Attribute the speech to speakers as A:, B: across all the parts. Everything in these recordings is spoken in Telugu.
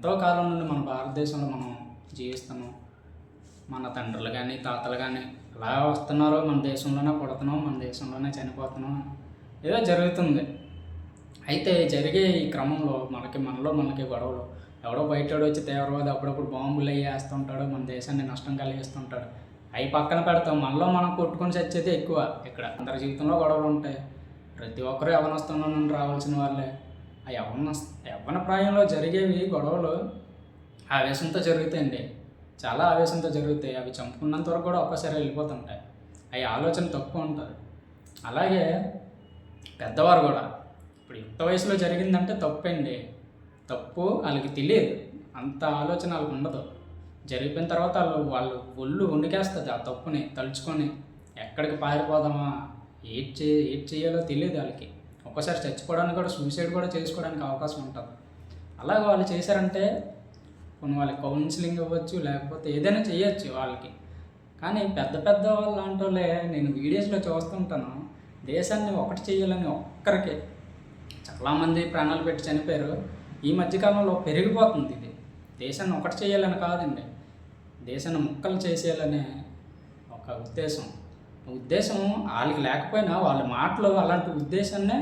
A: ఎంతో కాలం నుండి మన భారతదేశంలో మనం జీవిస్తున్నాం. మన తండ్రులు కానీ తాతలు కానీ అలా వస్తున్నారు, మన దేశంలోనే పుడుతున్నాం, మన దేశంలోనే చనిపోతున్నాం, ఏదో జరుగుతుంది. అయితే జరిగే ఈ క్రమంలో మనకి గొడవలు, ఎవడో బయటోడు వచ్చి తీవ్రవాది అప్పుడప్పుడు బాంబులు అవి వేస్తుంటాడు, మన దేశాన్ని నష్టం కలిగిస్తుంటాడు. అవి పక్కన పెడతాం, మనలో మనం కొట్టుకొని చచ్చేది ఎక్కువ. ఇక్కడ అందరి జీవితంలో గొడవలు ఉంటాయి. ప్రతి ఒక్కరూ యవ్వనస్థంలో నుండి రావాల్సిన వాళ్ళే. ఆ యవ్వన ప్రాయంలో జరిగేవి గొడవలు ఆవేశంతో జరుగుతాయండి, చాలా ఆవేశంతో జరుగుతాయి. అవి చంపుకున్నంత వరకు కూడా ఒక్కసారి వెళ్ళిపోతుంటాయి. అవి ఆలోచన తక్కువ ఉంటుంది. అలాగే పెద్దవారు కూడా ఇప్పుడు యుక్త వయసులో జరిగిందంటే తప్పండి, తప్పు వాళ్ళకి తెలియదు, అంత ఆలోచన వాళ్ళకి ఉండదు. జరిగిపోయిన తర్వాత వాళ్ళు ఒళ్ళు వణికేస్తుంది ఆ తప్పుని తలుచుకొని. ఎక్కడికి పారిపోదామా, ఏది చేయాలో తెలియదు వాళ్ళకి. ఒక్కసారి చచ్చిపోవడానికి కూడా, సూసైడ్ కూడా చేసుకోవడానికి అవకాశం ఉంటుంది. అలాగే వాళ్ళు చేశారంటే కొన్ని వాళ్ళకి కౌన్సిలింగ్ ఇవ్వచ్చు, లేకపోతే ఏదైనా చేయొచ్చు వాళ్ళకి. కానీ పెద్ద వాళ్ళు లాంటి వాళ్ళే నేను వీడియోస్లో చూస్తుంటాను, దేశాన్ని ఒకటి చేయాలని ఒక్కరికి చాలామంది ప్రాణాలు పెట్టి చనిపోయారు. ఈ మధ్యకాలంలో పెరిగిపోతుంది ఇది. దేశాన్ని ఒకటి చేయాలని కాదండి, దేశాన్ని ముక్కలు చేసేయాలనే ఒక ఉద్దేశం వాళ్ళకి లేకపోయినా వాళ్ళ మాటలు అలాంటి ఉద్దేశాన్నే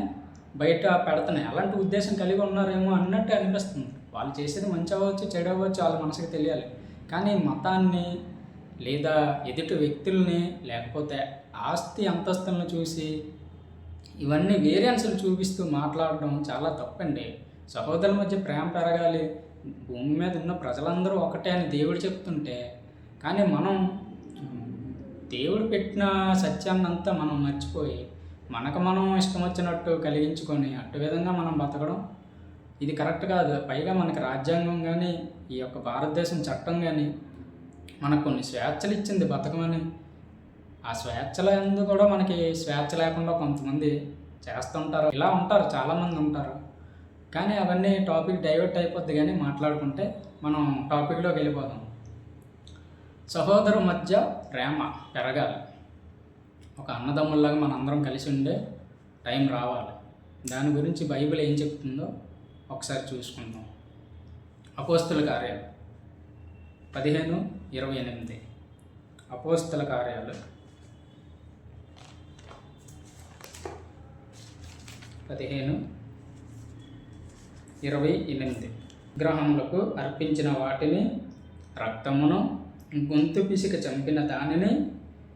A: బయట పెడుతున్నాయి. అలాంటి ఉద్దేశం కలిగి ఉన్నారేమో అన్నట్టు అనిపిస్తుంది. వాళ్ళు చేసేది మంచి అవ్వచ్చు, చెడు అవ్వచ్చు, వాళ్ళ మనసుకి తెలియాలి. కానీ మతాన్ని లేదా ఎదుటి వ్యక్తుల్ని లేకపోతే ఆస్తి అంతస్తులను చూసి ఇవన్నీ వేరియన్స్లు చూపిస్తూ మాట్లాడడం చాలా తప్పండి. సహోదరుల మధ్య ప్రేమ పెరగాలి, భూమి మీద ఉన్న ప్రజలందరూ ఒకటే అని దేవుడు చెప్తుంటే, కానీ మనం దేవుడు పెట్టిన సత్యాన్నంతా మనం మర్చిపోయి మనం ఇష్టం వచ్చినట్టు కలిగించుకొని అటు విధంగా మనం బతకడం ఇది కరెక్ట్ కాదు. పైగా మనకి రాజ్యాంగం కానీ ఈ యొక్క భారతదేశం చట్టం కానీ మనకు కొన్ని స్వేచ్ఛలు ఇచ్చింది బతకమని. ఆ స్వేచ్ఛల ఎందు కూడా మనకి స్వేచ్ఛ లేకుండా కొంతమంది చేస్తుంటారు, ఇలా ఉంటారు, చాలామంది ఉంటారు. కానీ అవన్నీ టాపిక్ డైవర్ట్ అయిపోద్ది. కానీ మాట్లాడుకుంటే మనం టాపిక్లోకి వెళ్ళిపోదాం. సహోదరు మధ్య ప్రేమ పెరగాలి, ఒక అన్నదమ్ముల్లాగా మన అందరం కలిసి ఉండే టైం రావాలి. దాని గురించి బైబిల్ ఏం చెప్తుందో ఒకసారి చూసుకుందాం. అపోస్తుల కార్యాలు 15:28. అపోస్తుల కార్యాలు 15:28. విగ్రహములకు అర్పించిన వాటిని, రక్తమును, గొంతు పిసిక చంపిన దానిని,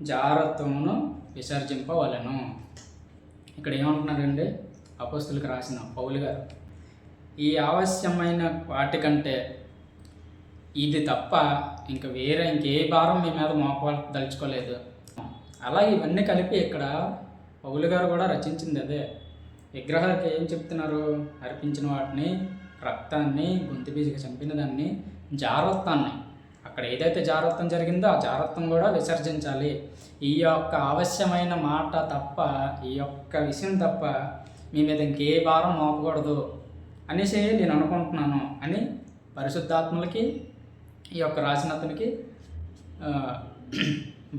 A: జారత్వమును విసర్జింపవలెను. ఇక్కడ ఏమంటున్నారండి అపోస్తులకు రాసిన పౌలు గారు? ఈ ఆవశ్యమైన వాటికంటే ఇది తప్ప ఇంకే భారం మీ మీద మోపదలుచుకోలేదు. అలాగే ఇవన్నీ కలిపి ఇక్కడ పౌలు గారు కూడా రచించింది అదే. విగ్రహాలకి ఏం చెప్తున్నారు? అర్పించిన వాటిని, రక్తాన్ని, గొంతు పిసిక చంపిన దాన్ని, జారత్వాన్ని, అక్కడ ఏదైతే జారత్వం జరిగిందో ఆ జారత్వం కూడా విసర్జించాలి. ఈ యొక్క ఆవశ్యమైన మాట తప్ప, ఈ యొక్క విషయం తప్ప మీ మీద ఇంకే భారం మోపకూడదు అనేసి నేను అనుకుంటున్నాను అని పరిశుద్ధాత్మలకి ఈ యొక్క రాసినతనికి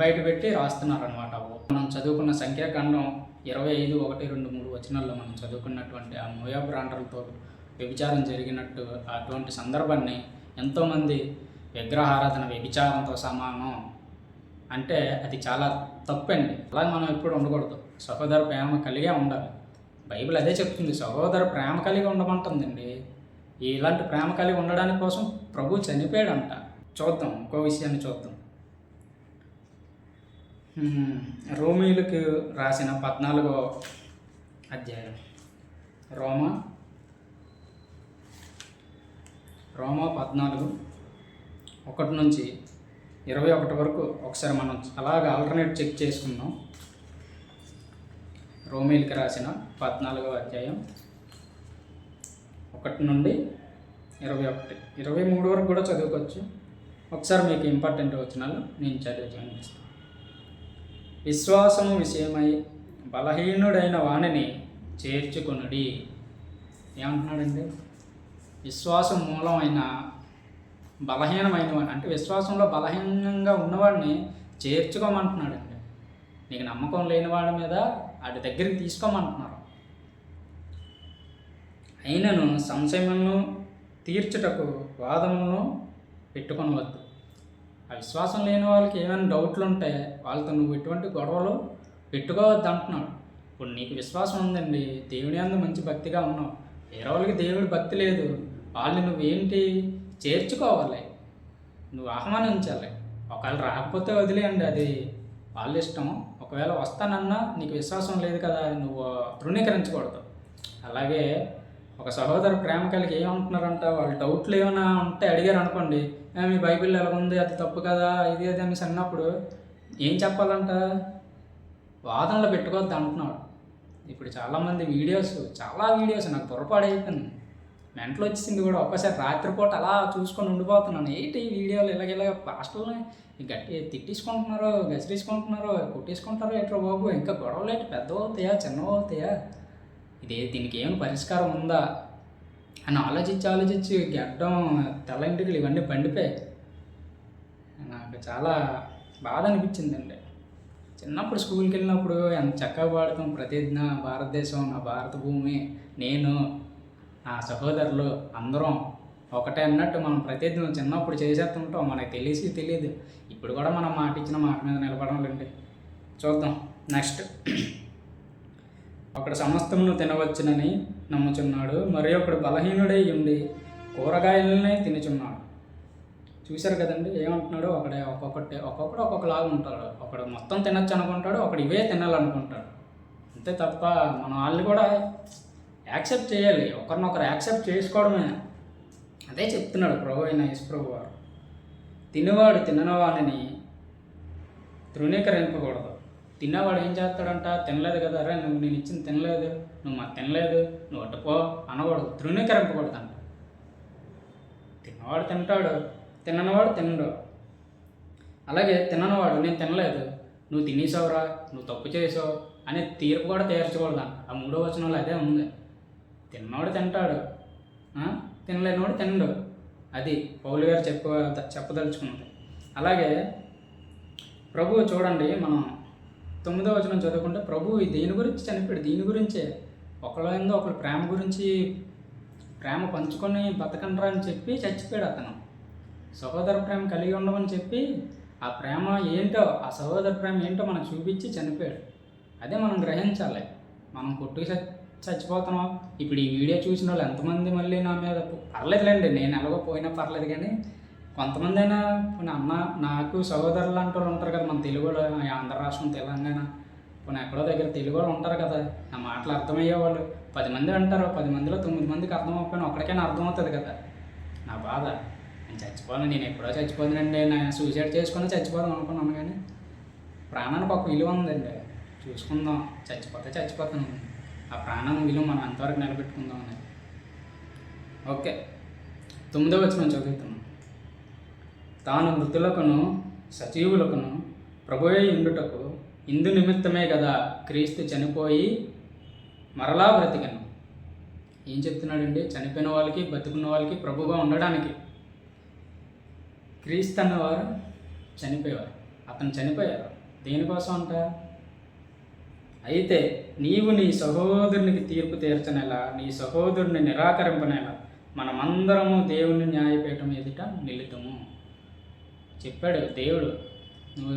A: బయటపెట్టి రాస్తున్నారనమాట. మనం చదువుకున్న సంఖ్యాకాండం 25:1-2-3 వచనాల్లో మనం చదువుకున్నటువంటి ఆ మోయాబు రాండ్రలతో వ్యభిచారం జరిగినట్టు అటువంటి సందర్భాన్ని ఎంతోమంది విగ్రహారాధన వ్యభిచారంతో సమానం అంటే అది చాలా తప్పండి. అలా మనం ఎప్పుడు ఉండకూడదు. సహోదర ప్రేమ కలిగే ఉండాలి. బైబిల్ అదే చెప్తుంది, సహోదర ప్రేమ కలిగి ఉండమంటుందండి. ఇలాంటి ప్రేమ కలిగి ఉండడానికి కోసం ప్రభు చనిపోయాడంట. చూద్దాం, ఇంకో విషయాన్ని చూద్దాం. రోమీయులకు రాసిన 14వ అధ్యాయం, రోమా 14:1-21 వరకు ఒకసారి మనం అలాగ ఆల్టర్నేట్ చెక్ చేసుకుందాం. రోమీయులకు రాసిన 14వ అధ్యాయం 1-21, 23 వరకు కూడా చదువుకోవచ్చు. ఒకసారి మీకు ఇంపార్టెంట్ వచనాలు నేను చదివి చూపిస్తాను. విశ్వాసము విషయమై బలహీనుడైన వాణిని చేర్చుకొనుడి. ఏమంటున్నాడండి? విశ్వాసం మూలమైన బలహీనమైన వాడిని, అంటే విశ్వాసంలో బలహీనంగా ఉన్నవాడిని చేర్చుకోమంటున్నాడండి. నీకు నమ్మకం లేని వాడి మీద వాడి దగ్గరికి తీసుకోమంటున్నారు. అయినను సంశయములను తీర్చుటకు వాదములను పెట్టుకొనవద్దు. ఆ విశ్వాసం లేని వాళ్ళకి ఏమైనా డౌట్లు ఉంటే వాళ్ళతో నువ్వు ఎటువంటి గొడవలు పెట్టుకోవద్దు అంటున్నాడు. ఇప్పుడు నీకు విశ్వాసం ఉందండి, దేవుని యందు మంచి భక్తిగా ఉన్నావు, వేరే వాళ్ళకి దేవుడి భక్తి లేదు, వాళ్ళని నువ్వేంటి చేర్చుకోవాలి, నువ్వు ఆహ్వానించాలి. ఒకవేళ రాకపోతే వదిలేయండి, అది వాళ్ళ ఇష్టం. ఒకవేళ వస్తానన్నా నీకు విశ్వాసం లేదు కదా, నువ్వు తృణీకరించకూడదు. అలాగే ఒక సహోదరు ప్రేమ కలిగి ఏమంటున్నారంట, వాళ్ళు డౌట్లు ఏమైనా ఉంటే అడిగారు అనుకోండి, మీ బైబిల్ ఎలా ఉంది, అది తప్పు కదా, ఇది అది అనేసి అన్నప్పుడు ఏం చెప్పాలంట, వాదనలు పెట్టుకోవద్దు అంటున్నాడు. ఇప్పుడు చాలామంది చాలా వీడియోస్ నాకు పొరపాటు అయిపోయింది, మెంటలు వచ్చింది కూడా. ఒక్కసారి రాత్రిపూట అలా చూసుకొని ఉండిపోతున్నాను, ఏంటి ఈ వీడియోలు ఇలాగ పాస్టల్ని గట్టి తిట్టించుకుంటున్నారో, గసిరేసుకుంటున్నారో, కొట్టేసుకుంటారో ఏంటో బాబు, ఇంకా గొడవలు ఏంటి, పెద్దవి అవుతాయా చిన్నవి అవుతాయా, దీనికి ఏమైనా పరిష్కారం ఉందా అని ఆలోచించి గడ్డం తల ఇంటికి ఇవన్నీ పండిపోయాయి. నాకు చాలా బాధ అనిపించిందండి. చిన్నప్పుడు స్కూల్కి వెళ్ళినప్పుడు ఎంత చక్కగా పాడుతాం, ప్రతిజ్ఞ భారతదేశం నా భారత భూమి, నేను నా సహోదరులు అందరం ఒకటే అన్నట్టు మనం ప్రతిజ్ఞ చిన్నప్పుడు చేసేస్తుంటాం, మనకు తెలియదు. ఇప్పుడు కూడా మనం మాట ఇచ్చిన మాట మీద నిలబడడం లేండి. చూద్దాం నెక్స్ట్. ఒకడు సమస్తమును తినవచ్చునని నమ్ముచున్నాడు, మరి ఒకడు బలహీనుడై ఉండి కూరగాయలనే తినుచున్నాడు. చూశారు కదండి ఏమంటున్నాడు, ఒక్కొక్కడు ఒక్కొక్కలాగా ఉంటాడు. ఒకడు మొత్తం తినచ్చు అనుకుంటాడు, ఒకడు ఇవే తినాలనుకుంటాడు. అంతే తప్ప మనం వాళ్ళు కూడా యాక్సెప్ట్ చేయాలి, ఒకరినొకరు యాక్సెప్ట్ చేసుకోవడమే. అదే చెప్తున్నాడు ప్రభు అయిన యేసు ప్రభు వారు. తినేవాడు తిననివాడిని తృణీకరింపకూడదు. తిన్నవాడు ఏం చేస్తాడంట, తినలేదు కదా, అరే నువ్వు నేను ఇచ్చింది తినలేదు, నువ్వు మాకు తినలేదు, నువ్వు అట్టుకో అనకూడదు, తృణీకరింపకూడదు అంట. తిన్నవాడు తింటాడు, తిననివాడు తినడు. అలాగే తిననివాడు నేను తినలేదు, నువ్వు తినేసావురా, నువ్వు తప్పు చేసావు అనే తీర్పు కూడా తీర్చకూడదు అంట. ఆ 3వ వచనంలో అదే ఉంది. తిన్నవాడు తింటాడు, తినలేనివాడు తినడు. అది పౌలు గారు చెప్పదలుచుకున్నది. అలాగే ప్రభువు చూడండి, మనం 9వ వచనం చదువుకుంటే ప్రభువు దేని గురించి చనిపోయాడు, దీని గురించే. ఒకళ్ళ ప్రేమ గురించి, ప్రేమ పంచుకొని బతకండ్రా అని చెప్పి చచ్చిపోయాడు అతను. సహోదర ప్రేమ కలిగి ఉండమని చెప్పి ఆ ప్రేమ ఏంటో, ఆ సహోదర ప్రేమ ఏంటో మనకు చూపించి చనిపోయాడు. అదే మనం గ్రహించాలి. మనం కొట్టుకు చచ్చిపోతున్నాం. ఇప్పుడు ఈ వీడియో చూసిన వాళ్ళు ఎంతమంది మళ్ళీ నా మీద పర్లేదులేండి, నేను ఎలాగో పోయినా పర్లేదు, కానీ కొంతమంది అయినా అన్న నాకు సహోదరులు అంటూ ఉంటారు కదా మన తెలుగులో, ఆంధ్ర రాష్ట్రం తెలంగాణ పోనీ ఎక్కడో దగ్గర తెలుగు వాళ్ళు ఉంటారు కదా, నా మాటలు అర్థమయ్యే వాళ్ళు 10 మంది అంటారు, 10 మందిలో 9 మందికి అర్థం అవ్వకపోయినా ఒక్కడికైనా అర్థమవుతుంది కదా నా బాధ. నేను చచ్చిపోను, నేను ఎప్పుడో చచ్చిపోతుందండి, నేను సూసైడ్ చేసుకుని చచ్చిపోదాం అనుకున్నాను, కానీ ప్రాణానికి ఒక విలువ ఉందండి, చూసుకుందాం, చచ్చిపోతాను, ఆ ప్రాణం విలువ మనం ఎంతవరకు నిలబెట్టుకుందాం అని. ఓకే, 9వ వచనం చదువుతున్నాం. తాను మృతులకును సజీవులకును ప్రభువే ఉండుటకు ఇందు నిమిత్తమే కదా క్రీస్తు చనిపోయి మరలా బ్రతికను. ఏం చెప్తున్నాడండి, చనిపోయిన వాళ్ళకి బతుకున్న వాళ్ళకి ప్రభుగా ఉండడానికి. క్రీస్తు అన్నవారు చనిపోయేవారు, అతను చనిపోయారు దేనికోసం అంట. అయితే నీవు నీ సహోదరునికి తీర్పు తీర్చనేలా, నీ సహోదరుని నిరాకరింపనేలా మనమందరము దేవుని న్యాయపీఠం ఎదుట నిలుతుము. చెప్పాడు దేవుడు, నువ్వు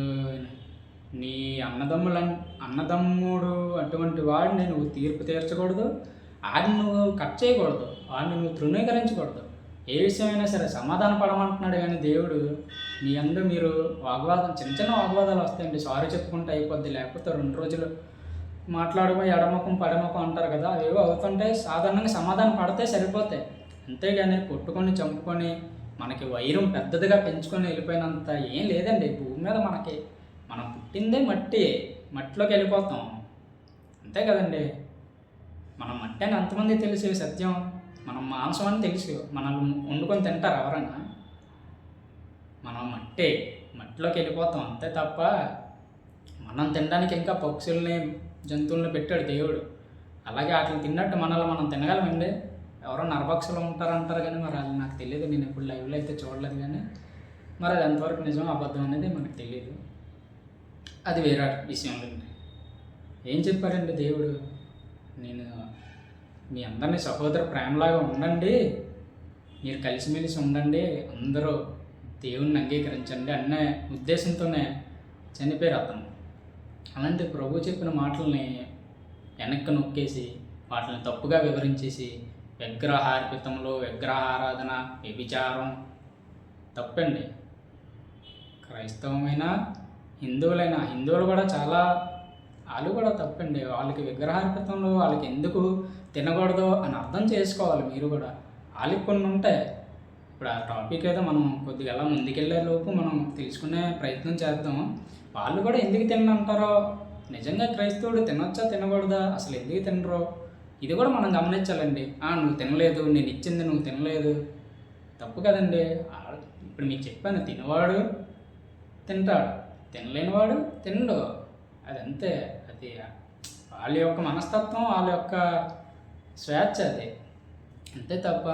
A: నీ అన్నదమ్ముడు అటువంటి వాడిని నువ్వు తీర్పు తీర్చకూడదు, వాడిని నువ్వు కట్ చేయకూడదు, వాడిని నువ్వు తృణీకరించకూడదు. ఏ విషయమైనా సరే సమాధాన పడమంటున్నాడు. కానీ దేవుడు మీ అందరూ మీరు వాగ్వాదం, చిన్న వాగ్వాదాలు వస్తాయండి, సారీ చెప్పుకుంటే అయిపోద్ది, లేకపోతే 2 రోజులు మాట్లాడబోయి ఎడమకం పడమకం అంటారు కదా, అవేవో అవుతుంటే సాధారణంగా సమాధానం పడితే సరిపోతాయి. అంతేగాని కొట్టుకొని చంపుకొని మనకి వైరం పెద్దదిగా పెంచుకొని వెళ్ళిపోయినంత ఏం లేదండి భూమి మీద. మనం పుట్టిందే మట్టిలోకి వెళ్ళిపోతాం, అంతే కదండి. మనం మట్టి అని ఎంతమంది తెలుసు సత్యం, మనం మాంసం అని తెలుసు, మనం వండుకొని తింటారు ఎవరన్నా. మనం మట్టిలోకి వెళ్ళిపోతాం అంతే తప్ప, మనం తినడానికి ఇంకా పక్షుల్ని జంతువుల్ని పెట్టాడు దేవుడు. అలాగే వాటిని తిన్నట్టు మనల్ని మనం తినగలమండి. ఎవరో నరభక్షలు ఉంటారంటారు కానీ మరి అది నాకు తెలియదు, నేను ఎప్పుడు లైవ్లో అయితే చూడలేదు. కానీ మరి అది ఎంతవరకు నిజం అబద్ధం అనేది మనకు తెలియదు, అది వేరే విషయం. ఏం చెప్పాడండి దేవుడు, నేను మీ అందరినీ సహోదర ప్రేమలాగా ఉండండి, మీరు కలిసిమెలిసి ఉండండి, అందరూ దేవుణ్ణి అంగీకరించండి అనే ఉద్దేశంతోనే చనిపోయారు అతను. అలాంటి ప్రభు చెప్పిన మాటల్ని వెనక్కి నొక్కేసి వాటిని తప్పుగా వివరించేసి విగ్రహార్పితంలో విగ్రహారాధన, వ్యభిచారం తప్పండి. క్రైస్తవమైన హిందువులు కూడా చాలా వాళ్ళు కూడా తప్పండి. వాళ్ళకి విగ్రహార్పితంలో వాళ్ళకి ఎందుకు తినకూడదో అని అర్థం చేసుకోవాలి మీరు కూడా. వాళ్ళకి కొన్ని ఉంటాయి. ఇప్పుడు ఆ టాపిక్ ఏదో మనం కొద్దిగా అలా ముందుకెళ్ళే లోపు మనం తెలుసుకునే ప్రయత్నం చేద్దాం. వాళ్ళు కూడా ఎందుకు తినంటారో, నిజంగా క్రైస్తవుడు తినొచ్చా తినకూడదా, అసలు ఎందుకు తినరో ఇది కూడా మనం గమనించాలండి. నువ్వు తినలేదు, నేను ఇచ్చింది నువ్వు తినలేదు, తప్పు కదండి. ఇప్పుడు మీకు చెప్పాను, తినవాడు తింటాడు, తినలేనివాడు తినడు. అది అంతే. అది వాళ్ళ యొక్క మనస్తత్వం, వాళ్ళ యొక్క స్వేచ్ఛ అది అంతే తప్ప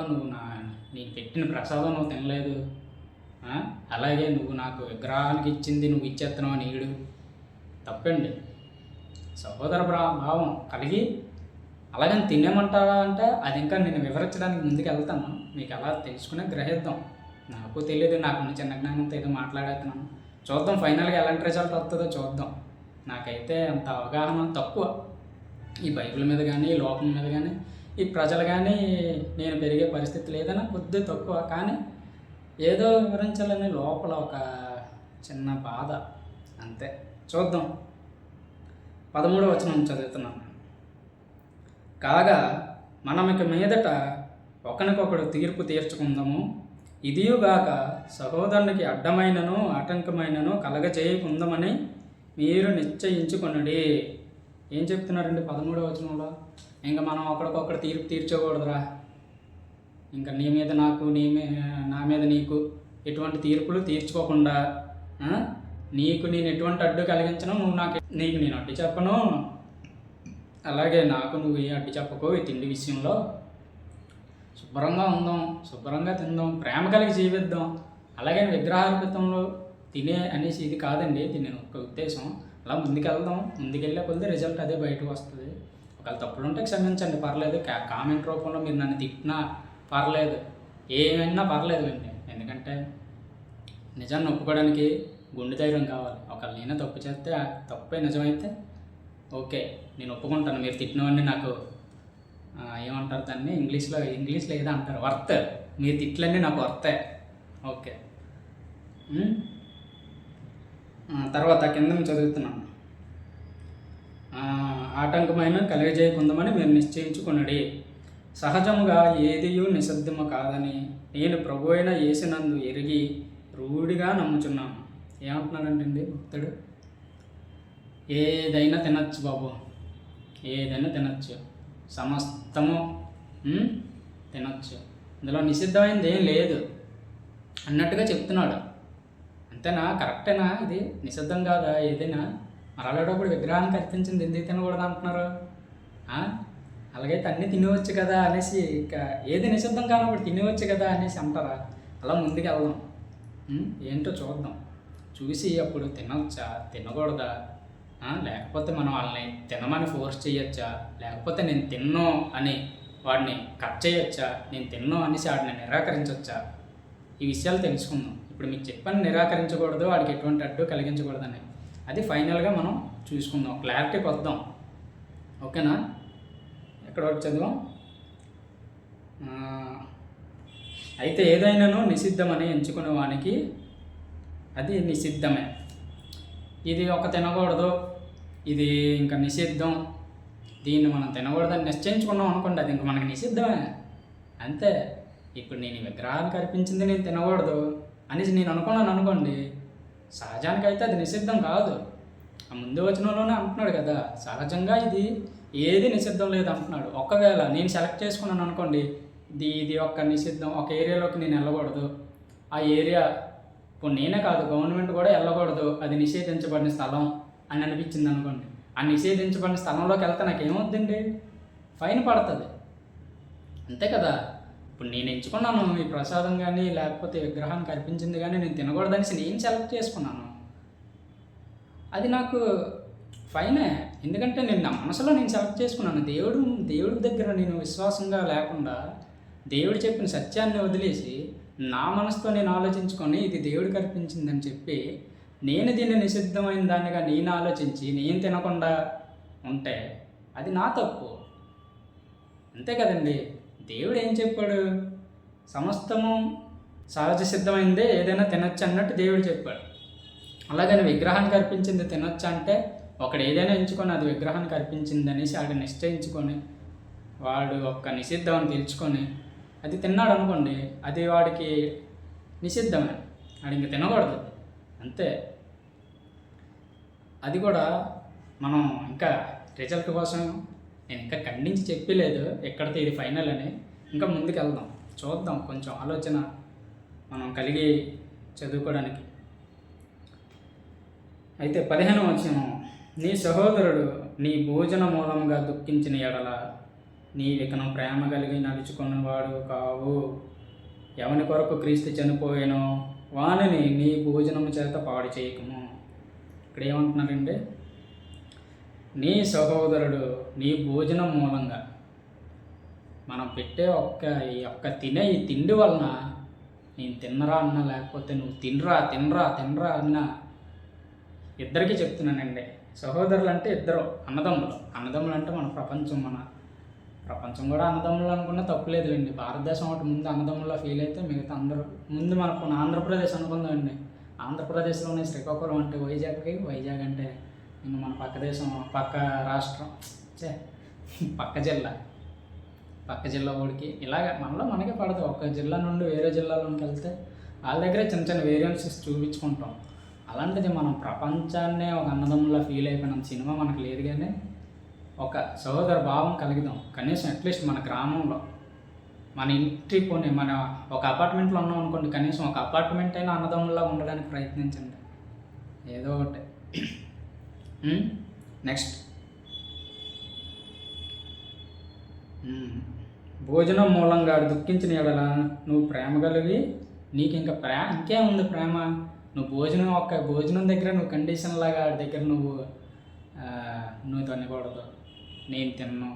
A: నేను పెట్టిన ప్రసాదం నువ్వు తినలేదు, అలాగే నువ్వు నాకు విగ్రహానికి ఇచ్చింది నువ్వు ఇచ్చేస్తున్నావు నీడు, తప్పండి. సహోదర భావం కలిగి అలాగని తినేమంటావా అంటే అది ఇంకా నేను వివరించడానికి ముందుకు వెళ్తాను, మీకు ఎలా తెలుసుకునే గ్రహిద్దాం. నాకు తెలియదు, నాకున్న చిన్న జ్ఞానంతో ఏదో మాట్లాడేస్తున్నాను. చూద్దాం ఫైనల్గా ఎలాంటి రిజల్ట్ వస్తుందో చూద్దాం. నాకైతే అంత అవగాహన తక్కువ ఈ బైబిల్ మీద కానీ, ఈ లోకం మీద కానీ, ఈ ప్రజలు కానీ. నేను పెరిగే పరిస్థితి లేదన్నా కొద్ది తక్కువ, కానీ ఏదో వివరించాలని లోపల ఒక చిన్న బాధ అంతే. చూద్దాం. 13వ వచనం చదువుతున్నాను. కాగా మనం ఇక మీదట ఒకరికొకడు తీర్పు తీర్చుకుందాము, ఇదియుగాక సహోదరునికి అడ్డమైనను ఆటంకమైనను కలగచేయకుందామని మీరు నిశ్చయించుకొనుడి. ఏం చెప్తున్నారండి 13వ వచనంలో? ఇంకా మనం ఒకరికొకరు తీర్పు తీర్చకూడదురా, ఇంకా నీ మీద నాకు, నా మీద నీకు ఎటువంటి తీర్పులు తీర్చుకోకుండా, నీకు నేను ఎటువంటి అడ్డు కలిగించను, నీకు నేను అడ్డు చెప్పను, అలాగే నాకు నువ్వు ఏ అడ్డు చెప్పకో. ఈ తిండి విషయంలో శుభ్రంగా ఉందాం, శుభ్రంగా తిందాం, ప్రేమ కలిగి జీవిద్దాం. అలాగే విగ్రహార్పితంలో తినే అనేసి ఇది కాదండి, తినే ఒక ఉద్దేశం. అలా ముందుకెళ్ళే కొద్ది రిజల్ట్ అదే బయటకు వస్తుంది. ఒకవేళ తప్పులు ఉంటే క్షమించండి, పర్లేదు. కామెంట్ రూపంలో మీరు నన్ను తిట్టినా పర్లేదు, ఏమైనా పర్లేదు అండి. ఎందుకంటే నిజాన్ని ఒప్పుకోవడానికి గుండె ధైర్యం కావాలి. ఒకవేళ నేనే తప్పు చేస్తే, తప్పే నిజమైతే ఓకే, నేను ఒప్పుకుంటాను. మీరు తిట్టినవన్నీ నాకు ఏమంటారు దాన్ని ఇంగ్లీష్లో ఏదో అంటారు, వర్త్. మీరు తిట్లన్నీ నాకు వర్తే, ఓకే. తర్వాత కింద చదువుతున్నాను. ఆటంకమైన కలిగజేయకుందామని మేము నిశ్చయించుకున్నది. సహజముగా ఏదియు నిషిద్ధము కాదని నేను ప్రభు అయిన యేసునందు ఎరిగి రూఢిగా నమ్ముచున్నాను. ఏమంటున్నాడంటండి భక్తుడు? ఏదైనా తినచ్చు బాబు, ఏదైనా తినచ్చు, సమస్తము తినచ్చు, ఇందులో నిషిద్ధమైనది ఏం లేదు అన్నట్టుగా చెప్తున్నాడు. అంతేనా? కరెక్టేనా? ఇది నిషిద్ధం కాదా ఏదైనా? మరి అలాంటప్పుడు విగ్రహానికి అర్పించింది ఎందుకు తినకూడదు అంటున్నారు? అలాగైతే అన్నీ తినవచ్చు కదా అనేసి, ఇంకా ఏది నిషిద్ధం కానప్పుడు తినవచ్చు కదా అనేసి అంటారా? అలా ముందుకు వెళ్దాం, ఏంటో చూద్దాం. చూసి అప్పుడు తినవచ్చా తినకూడదా, లేకపోతే మనం వాళ్ళని తినమని ఫోర్స్ చేయొచ్చా, లేకపోతే నేను తిన్నో అని వాడిని కట్ చేయొచ్చా, నేను తిన్నో అనేసి వాడిని నిరాకరించవచ్చా, ఈ విషయాలు తెలుసుకుందాం. ఇప్పుడు మీకు చెప్పని నిరాకరించకూడదు, వాడికి ఎటువంటి అడ్డు కలిగించకూడదని, అది ఫైనల్గా మనం చూసుకుందాం, క్లారిటీకి వద్దాం. ఓకేనా? ఎక్కడ వరకు చదివాం? అయితే ఏదైనాను నిషిద్ధమని ఎంచుకునే వానికి అది నిషిద్ధమే. ఇది ఒక తినకూడదు, ఇది ఇంకా నిషిద్ధం, దీన్ని మనం తినకూడదని నిశ్చయించుకున్నాం అనుకోండి, అది ఇంకా మనకి నిషిద్ధమే అంతే. ఇప్పుడు నేను విగ్రహానికి అర్పించింది నేను తినకూడదు అనేసి నేను అనుకున్నాను అనుకోండి, సహజానికైతే అది నిషిద్ధం కాదు. ఆ ముందు వచనంలోనే అంటున్నాడు కదా, సహజంగా ఇది ఏది నిషిద్ధం లేదు అంటున్నాడు. ఒకవేళ నేను సెలెక్ట్ చేసుకున్నాను అనుకోండి, ఇది ఒక నిషిద్ధం, ఒక ఏరియాలోకి నేను వెళ్ళకూడదు, ఆ ఏరియా ఇప్పుడు నేనే కాదు గవర్నమెంట్ కూడా వెళ్ళకూడదు, అది నిషేధించబడిన స్థలం అని అనిపించింది అనుకోండి, ఆ నిషేధించబడిన స్థలంలోకి వెళ్తే నాకు ఏమవుద్దండి? ఫైన్ పడుతుంది, అంతే కదా. ఇప్పుడు నేను ఎంచుకున్నాను ఈ ప్రసాదం కానీ లేకపోతే విగ్రహానికి అర్పించింది కానీ నేను తినకూడదనేసి నేను సెలెక్ట్ చేసుకున్నాను, అది నాకు ఫైనే. ఎందుకంటే నేను నా మనసులో నేను సెలెక్ట్ చేసుకున్నాను. దేవుడి దగ్గర నేను విశ్వాసంగా లేకుండా దేవుడు చెప్పిన సత్యాన్ని వదిలేసి నా మనసుతో నేను ఆలోచించుకొని ఇది దేవుడికి అర్పించిందని చెప్పి నేను దీన్ని నిషిద్ధమైన దానిగా నేను ఆలోచించి నేను తినకుండా ఉంటే అది నా తప్పు. అంతే కదండి. దేవుడు ఏం చెప్పాడు? సమస్తము సహజ సిద్ధమైందే ఏదైనా తినొచ్చు అన్నట్టు దేవుడు చెప్పాడు. అలాగని విగ్రహానికి అర్పించింది తినొచ్చు అంటే ఒకడు ఏదైనా ఎంచుకొని అది విగ్రహానికి అర్పించింది అనేసి ఆడు నిశ్చయించుకొని వాడు ఒక్క నిషిద్ధం అని తెలుసుకొని అది తిన్నాడు అనుకోండి, అది వాడికి నిషిద్ధమే, వాడు ఇంక తినకూడదు అంతే. అది కూడా మనం ఇంకా రిజల్ట్ కోసం నేను ఇంకా ఖండించి చెప్పలేదు ఎక్కడితో ఇది ఫైనల్ అని. ఇంకా ముందుకు వెళ్దాం, చూద్దాం, కొంచెం ఆలోచన మనం కలిగి చదువుకోవడానికి. అయితే 15వ వచనం, నీ సహోదరుడు నీ భోజన మూలంగా దుఃఖించిన ఎడల నీ వికనం ప్రేమ కలిగి నడుచుకున్నవాడు కావు. ఎవని కొరకు క్రీస్తు చనిపోయానో వానిని నీ భోజనము చేత పాడు చేయకము. ఇక్కడ ఏమంటున్నారంటే, నీ సహోదరుడు నీ భోజనం మూలంగా మనం పెట్టే ఈ తినే ఈ తిండి వలన నేను తిన్నరా అన్నా లేకపోతే నువ్వు తినరా తినరా తినరా అన్నా ఇద్దరికీ చెప్తున్నానండి. సహోదరులు అంటే ఇద్దరు అన్నదమ్ములు. అన్నదమ్ములు అంటే మన ప్రపంచం కూడా అన్నదమ్ములు అనుకున్నా తప్పులేదులేండి. భారతదేశం ఒకటి ముందు అన్నదమ్ముల్లో ఫీల్ అయితే మిగతా అందరూ ముందు మనకు ఆంధ్రప్రదేశ్ అనుకుందామండి. ఆంధ్రప్రదేశ్లోనే శ్రీకాకుళం అంటే వైజాగ్ అంటే ఇంకా మన పక్క దేశం, పక్క రాష్ట్రం, పక్క జిల్లా ఊడికి ఇలాగ మనకే పడదు. ఒక జిల్లా నుండి వేరే జిల్లాలోకి వెళ్తే వాళ్ళ దగ్గరే చిన్న చిన్న వేరియంట్స్ చూపించుకుంటాం. అలాంటిది మనం ప్రపంచాన్నే ఒక అన్నదమ్ములా ఫీల్ అయిపోయినంత సినిమా మనకు లేదు. కానీ ఒక సహోదర భావం కలిగిదాం. కనీసం అట్లీస్ట్ మన గ్రామంలో మన ఇంటి మన ఒక అపార్ట్మెంట్లో ఉన్నాం అనుకోండి, కనీసం ఒక అపార్ట్మెంట్ అయినా అన్నదమ్ములా ఉండడానికి ప్రయత్నించండి ఏదో ఒకటి. నెక్స్ట్, భోజనం మూలంగా దుఃఖించిన ఎడల నువ్వు ప్రేమ కలిగి నీకు ఇంకా ఇంకేముంది ప్రేమ? నువ్వు భోజనం దగ్గర నువ్వు కండిషన్ లాగా వాడి దగ్గర నువ్వు తినకూడదు, నేను తిన్ను,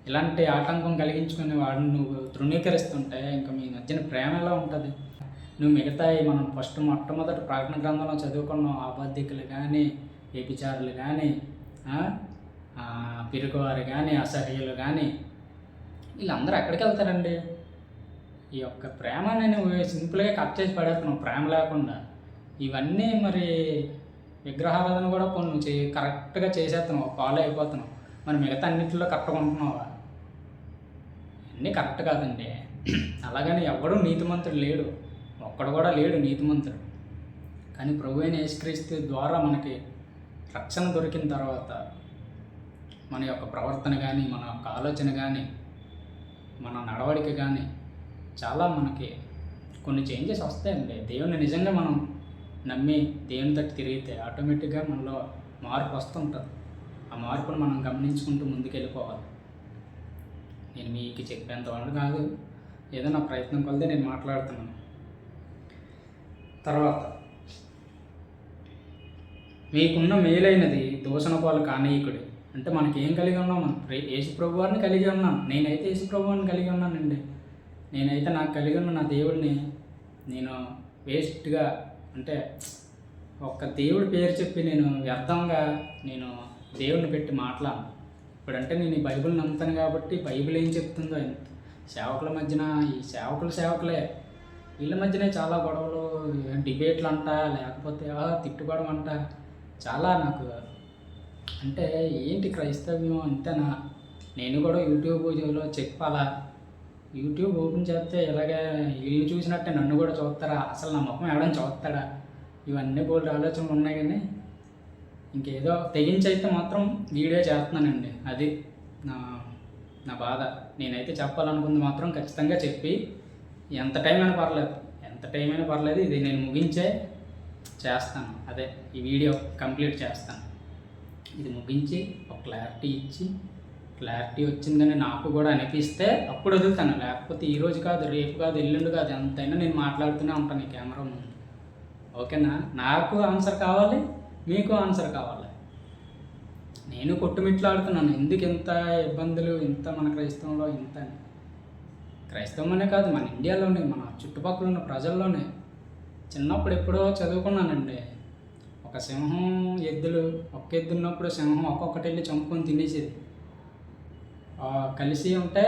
A: ఇలాంటి ఆటంకం కలిగించుకుని వాడిని నువ్వు తృణీకరిస్తుంటే ఇంకా మీ మధ్యన ప్రేమ ఎలా ఉంటుంది? నువ్వు మిగతాయి మనం మొట్టమొదటి ప్రకటన గ్రంథంలో చదువుకున్నాం. అబద్ధికులు కానీ, వ్యభిచారులు కానీ, పిరుగువారు కానీ, అసహ్యులు కానీ, వీళ్ళందరూ ఎక్కడికి వెళ్తారండి? ఈ యొక్క ప్రేమ నేను సింపుల్గా కట్ చేసి పడేస్తున్నావు ప్రేమ లేకుండా. ఇవన్నీ మరి విగ్రహారాధన కూడా నువ్వు కరెక్ట్గా చేసేస్తున్నావు, ఫాలో అయిపోతున్నావు. మరి మిగతా అన్నింటిలో కరెక్ట్గా ఉంటున్నావా? అన్నీ కరెక్ట్ కాదండి. అలాగని ఎవడూ నీతిమంతుడు లేడు, ఒక్కడు కూడా లేడు నీతిమంతుడు. కానీ ప్రభు అయిన యేసుక్రీస్తు ద్వారా మనకి రక్షణ దొరికిన తర్వాత మన యొక్క ప్రవర్తన కానీ, మన యొక్క ఆలోచన కానీ, మన నడవడిక కానీ చాలా మనకి కొన్ని చేంజెస్ వస్తాయండి. దేవుని నిజంగా మనం నమ్మి దేవుని తట్టు తిరిగితే ఆటోమేటిక్గా మనలో మార్పు వస్తుంటుంది. ఆ మార్పును మనం గమనించుకుంటూ ముందుకెళ్ళిపోవాలి. నేను మీకు చెప్పేంత వాళ్ళు కాదు, ఏదో నా ప్రయత్నం కొలితే నేను మాట్లాడుతున్నాను. తర్వాత, మీకున్న మేలైనది దూషణ పాలు కానీయకుడి. అంటే మనకి ఏం కలిగి ఉన్నాం? మనం యేసు ప్రభు వారిని కలిగి ఉన్నాను. నేనైతే యేసు ప్రభు వారిని కలిగి ఉన్నానండి. నేనైతే నాకు కలిగి ఉన్న నా దేవుడిని నేను వేస్ట్గా, అంటే ఒక్క దేవుడి పేరు చెప్పి నేను వ్యర్థంగా నేను దేవుడిని పెట్టి మాట్లాడను. ఇప్పుడంటే నేను ఈ బైబిల్ నమ్ముతాను కాబట్టి బైబిల్ ఏం చెప్తుందో, సేవకుల మధ్యన ఈ సేవకులే వీళ్ళ మధ్యనే చాలా గొడవలు, డిబేట్లు అంట, లేకపోతే తిట్టుకోవడం అంట. చాలా నాకు అంటే ఏంటి క్రైస్తవ్యం అంతేనా? నేను కూడా యూట్యూబ్లో చెప్పాలా? యూట్యూబ్ ఓపెన్ చేస్తే ఇలాగే వీళ్ళు చూసినట్టే నన్ను కూడా చూస్తారా? అసలు నా ముఖం ఎవడని చూస్తాడా? ఇవన్నీ బోల్డ్ ఆలోచనలు ఉన్నాయి. కానీ ఇంకేదో తెగించి అయితే మాత్రం వీడియో చేస్తున్నానండి. అది నా బాధ. నేనైతే చెప్పాలనుకుంది మాత్రం ఖచ్చితంగా చెప్పి ఎంత టైం అయినా పర్లేదు ఇది నేను ముగించే చేస్తాను. అదే ఈ వీడియో కంప్లీట్ చేస్తాను. ఇది ముగించి ఒక క్లారిటీ ఇచ్చి, క్లారిటీ వచ్చిందని నాకు కూడా అనిపిస్తే అప్పుడు వదులుతాను. లేకపోతే ఈరోజు కాదు, రేపు కాదు, ఎల్లుండి కాదు, ఎంతైనా నేను మాట్లాడుతూనే ఉంటాను ఈ కెమెరా ముందు. ఓకేనా? నాకు ఆన్సర్ కావాలి, మీకు ఆన్సర్ కావాలి. నేను కొట్టుమిట్లాడుతున్నాను ఎందుకు ఇంత ఇబ్బందులు, ఇంత మన క్రైస్తవంలో ఇంత అని. క్రైస్తవమనే కాదు, మన ఇండియాలోనే, మన చుట్టుపక్కల ఉన్న ప్రజల్లోనే. చిన్నప్పుడు ఎప్పుడో చదువుకున్నానండి, ఒక సింహం ఎద్దులు ఒక్క ఎద్దు ఉన్నప్పుడు సింహం ఒక్కొక్కటి వెళ్ళి చంపుకొని తినేసేది. కలిసి ఉంటే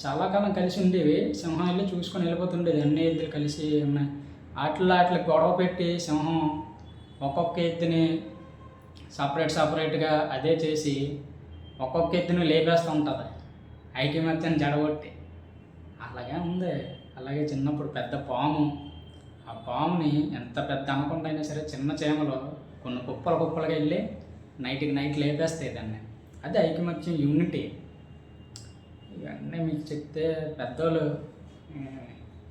A: చాలా కాలం కలిసి ఉండేవి. సింహం వెళ్ళి చూసుకొని వెళ్ళిపోతుండేది, అన్ని ఎద్దులు కలిసి ఉన్నాయి. వాటికి గొడవ పెట్టి సింహం ఒక్కొక్క ఎద్దుని సపరేట్గా అదే చేసి ఒక్కొక్క ఎద్దుని లేపేస్తూ ఉంటుంది, ఐకమత్యాన్ని జడగొట్టి. అలాగే ఉంది. అలాగే చిన్నప్పుడు పెద్ద పాము, ఆ పాముని ఎంత పెద్ద అనకుండా అయినా సరే చిన్న చీమలు కొన్ని కుప్పలుగా వెళ్ళి నైట్ లేపేస్తాయి దాన్ని. అది ఐకమత్యం, యూనిటీ. ఇవన్నీ మీకు చెప్తే పెద్దోళ్ళు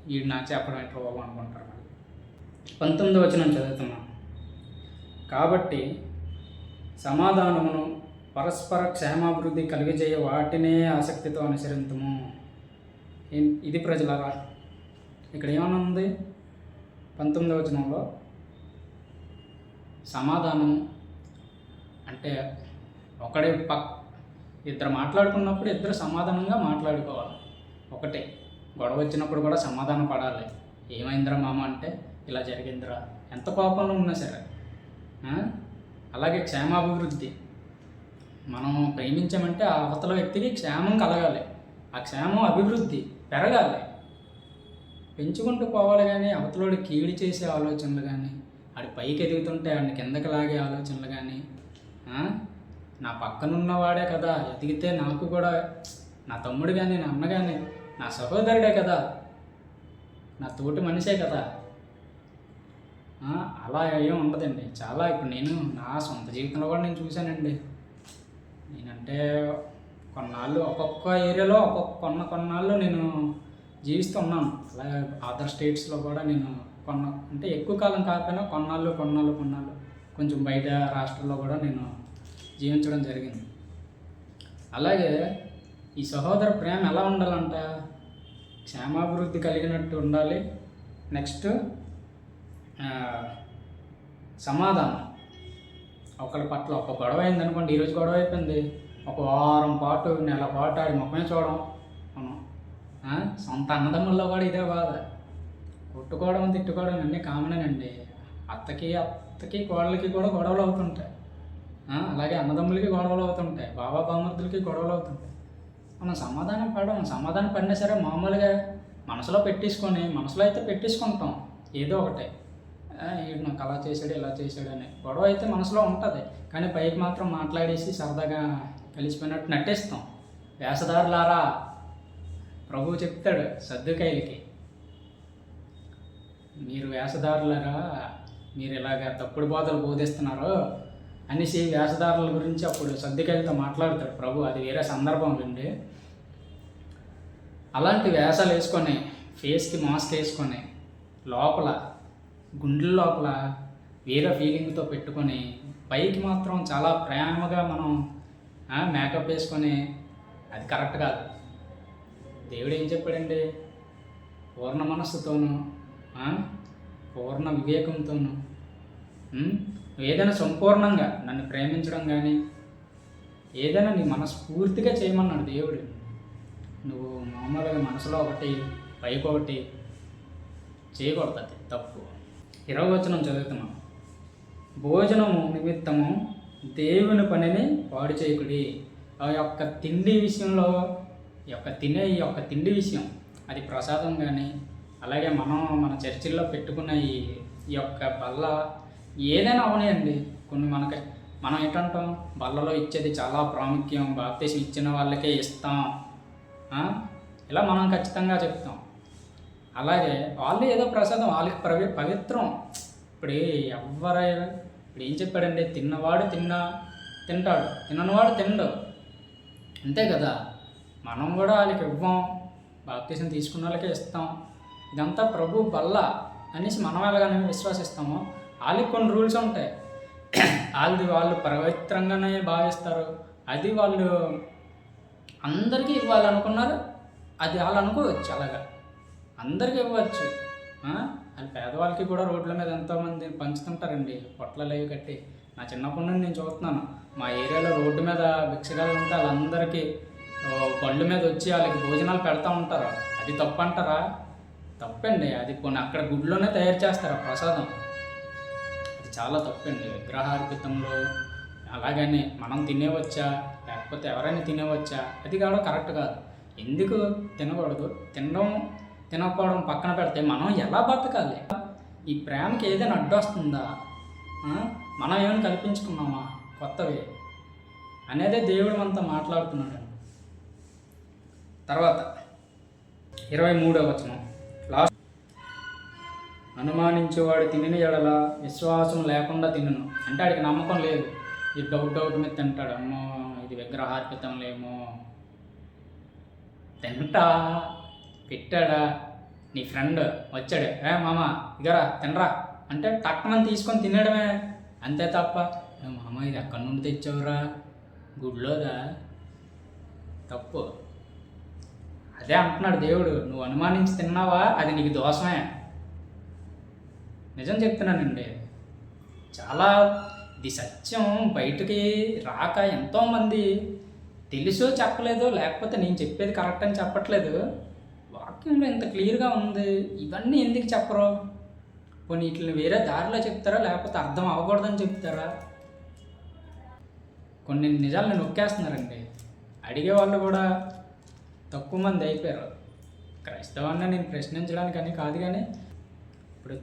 A: వీడు నాకు చెప్పడం ఎట్లా బాబు అనుకుంటారు. 19వ వచనం చదువుతున్నాం. కాబట్టి సమాధానమును పరస్పర క్షేమాభివృద్ధి కలిగజేయ వాటినే ఆసక్తితో అనుసరించము. ఇది ప్రజలారా, ఇక్కడ ఏమన్నా ఉంది 19వ వచనంలో? సమాధానం అంటే ఇద్దరు మాట్లాడుకున్నప్పుడు ఇద్దరు సమాధానంగా మాట్లాడుకోవాలి. ఒకటే గొడవ వచ్చినప్పుడు కూడా సమాధానం పడాలి. ఏమైందిరా మామ అంటే ఇలా జరిగిందిరా, ఎంత కోపంలో ఉన్నా సరే. అలాగే క్షేమాభివృద్ధి, మనం ప్రేమించామంటే ఆ అవతల వ్యక్తికి క్షేమం కలగాలి, ఆ క్షేమం అభివృద్ధి పెరగాలి, పెంచుకుంటూ పోవాలి. కానీ అవతలోడి కీడి చేసే ఆలోచనలు కానీ, ఆడి పైకి ఎదుగుతుంటే ఆడిని కిందకి లాగే ఆలోచనలు కానీ, నా పక్కనున్నవాడే కదా ఎదిగితే నాకు కూడా, నా తమ్ముడు కానీ, నా అన్న కానీ, నా సహోదరుడే కదా, నా తోటి మనిషే కదా, అలా ఏం ఉండదండి. చాలా ఇప్పుడు నేను నా సొంత జీవితంలో కూడా నేను చూశానండి. నేనంటే కొన్నాళ్ళు ఒక్కొక్క ఏరియాలో కొన్నాళ్ళు నేను జీవిస్తున్నాను. అలాగే అదర్ స్టేట్స్లో కూడా నేను అంటే ఎక్కువ కాలం కాకపోయినా కొన్నాళ్ళు కొంచెం బయట రాష్ట్రాల్లో కూడా నేను జీవించడం జరిగింది. అలాగే ఈ సహోదర ప్రేమ ఎలా ఉండాలంట? క్షేమాభివృద్ధి కలిగినట్టు ఉండాలి. నెక్స్ట్ సమాధానం. ఒకరి పట్ల ఒక గొడవ అయింది అనుకోండి, ఈరోజు గొడవ అయిపోయింది, ఒక వారం పాటు నెల పాటు ఆడి ముఖమే చూడడం. మనం సొంత అన్నదమ్ముల్లో కూడా ఇదే బాధ. కొట్టుకోవడం తిట్టుకోవడం అన్నీ కామనేనండి. అత్తకి కోళ్ళకి కూడా గొడవలు అవుతుంటాయి. అలాగే అన్నదమ్ములకి గొడవలు అవుతుంటాయి, బాబా బామర్దులకి గొడవలు అవుతుంటాయి. మనం సమాధానం పడినా సరే మామూలుగా మనసులో అయితే పెట్టేసుకుంటాం ఏదో ఒకటే. వీడు నాకు అలా చేశాడు ఇలా చేశాడు అని. గొడవ అయితే మనసులో ఉంటుంది, కానీ పైకి మాత్రం మాట్లాడేసి సరదాగా కలిసిపోయినట్టు నటిస్తాం. వేషధారులారా, ప్రభువు చెప్తాడు సద్దుకాయలకి, మీరు వేషధారులారా, మీరు ఇలాగ తప్పుడు బోధలు బోధిస్తున్నారు అనేసి వేషధారుల గురించి అప్పుడు సద్దుకాయలతో మాట్లాడతాడు ప్రభు. అది వేరే సందర్భం అండి. అలాంటి వేషాలు వేసుకొని, ఫేస్కి మాస్క్ వేసుకొని, గుండెల లోపల వేరే ఫీలింగ్తో పెట్టుకొని, పైకి మాత్రం చాలా ప్రేమగా మనం మేకప్ వేసుకొని, అది కరెక్ట్ కాదు. దేవుడు ఏం చెప్పాడండి? పూర్ణ మనస్సుతోనూ పూర్ణ వివేకంతోనూ ఏదైనా సంపూర్ణంగా నన్ను ప్రేమించడం కానీ ఏదైనా నీ మనస్ఫూర్తిగా చేయమన్నాడు దేవుడు. నువ్వు మామూలుగా మనసులో ఒకటి పైకి ఒకటి చేయకూడదు, అది తప్పు. 20వ వచనం చదువుతున్నాం. భోజనము నిమిత్తము దేవుని పనిని పాడు చేయకుడి. ఆ యొక్క తిండి విషయంలో, ఈ యొక్క తిండి విషయం, అది ప్రసాదం కానీ, అలాగే మన చర్చిల్లో పెట్టుకున్న ఈ యొక్క బల్ల ఏదైనా అవనాయండి. కొన్ని మనం ఏంటంటాం, బల్లలో ఇచ్చేది చాలా ప్రాముఖ్యం, బాప్తీసం ఇచ్చిన వాళ్ళకే ఇస్తాం, ఇలా మనం ఖచ్చితంగా చెప్తాం. అలాగే వాళ్ళు ఏదో ప్రసాదం, వాళ్ళకి పవిత్రం. ఇప్పుడు ఏం చెప్పాడండి? తిన్నవాడు తింటాడు, తిన్నవాడు తినడు, అంతే కదా. మనం కూడా వాళ్ళకి ఇవ్వం, బాప్తీసం తీసుకున్న వాళ్ళకే ఇస్తాం. ఇదంతా ప్రభు బల్ల అనేసి మనం ఎలాగనే విశ్వసిస్తామో, వాళ్ళకి కొన్ని రూల్స్ ఉంటాయి. వాళ్ళు పవిత్రంగానే భావిస్తారు. అది వాళ్ళు అందరికీ ఇవ్వాలనుకున్నారు, అది వాళ్ళు అనుకోవచ్చు, అలాగా అందరికీ ఇవ్వచ్చు. అది పేదవాళ్ళకి కూడా రోడ్ల మీద ఎంతోమంది పంచుతుంటారండి, పొట్లాలు అవి కట్టి. నా చిన్నప్పటి నుండి నేను చూస్తున్నాను, మా ఏరియాలో రోడ్డు మీద భిక్షగాళ్ళు ఉంటే వాళ్ళందరికీ బళ్ళు మీద వచ్చి వాళ్ళకి భోజనాలు పెడతా ఉంటారు. అది అది తప్పు అంటారా? తప్పండి. అది కొన్ని అక్కడ గుడిలోనే తయారు చేస్తారు ఆ ప్రసాదం. అది చాలా తప్పండి. విగ్రహార్పితంలో అలాగని మనం తినేవచ్చా, లేకపోతే ఎవరైనా తినేవచ్చా, అది కూడా కరెక్ట్ కాదు. ఎందుకు తినకూడదు? తినకపోవడం పక్కన పెడితే మనం ఎలా బతకాలి? ఈ ప్రేమకి ఏదైనా అడ్డొస్తుందా? మనం ఏమైనా కల్పించుకున్నామా కొత్తవి అనేదే దేవుడు మనతో మాట్లాడుతున్నాడు. తర్వాత 23వ వచనం లాస్ట్, అనుమానించేవాడు తినిన ఎడల విశ్వాసం లేకుండా తినను. అంటే ఆడికి నమ్మకం లేదు, ఈ డౌట్ మీద తింటాడు. అమ్మో ఇది విగ్రహార్పితంలేమో, తింటా పెట్టాడా, నీ ఫ్రెండ్ వచ్చాడు, మామ ఇగరా తినరా అంటే టక్కమని తీసుకొని తినడమే, అంతే తప్ప మామ ఇది ఎక్కడి నుండి తెచ్చావురా, గుడిలోదా? తప్పు. అదే అంటున్నాడు దేవుడు, నువ్వు అనుమానించి తిన్నావా అది నీకు దోషమే. నిజం చెప్తున్నానండి, చాలా ఇది సత్యం బయటికి రాక ఎంతోమంది తెలుసో చెప్పలేదు, లేకపోతే నేను చెప్పేది కరెక్ట్ అని చెప్పట్లేదు. వాక్యంలో ఇంత క్లియర్గా ఉంది, ఇవన్నీ ఎందుకు చెప్పరు? పోనీ వీటిని వేరే దారిలో చెప్తారా, లేకపోతే అర్థం అవ్వకూడదని చెప్తారా? కొన్ని నిజాలను నొక్కేస్తున్నారండి. అడిగే వాళ్ళు కూడా తక్కువ మంది అయిపోయారు. క్రైస్తవాన్ని నేను ప్రశ్నించడానికని కాదు, కానీ ఇప్పుడు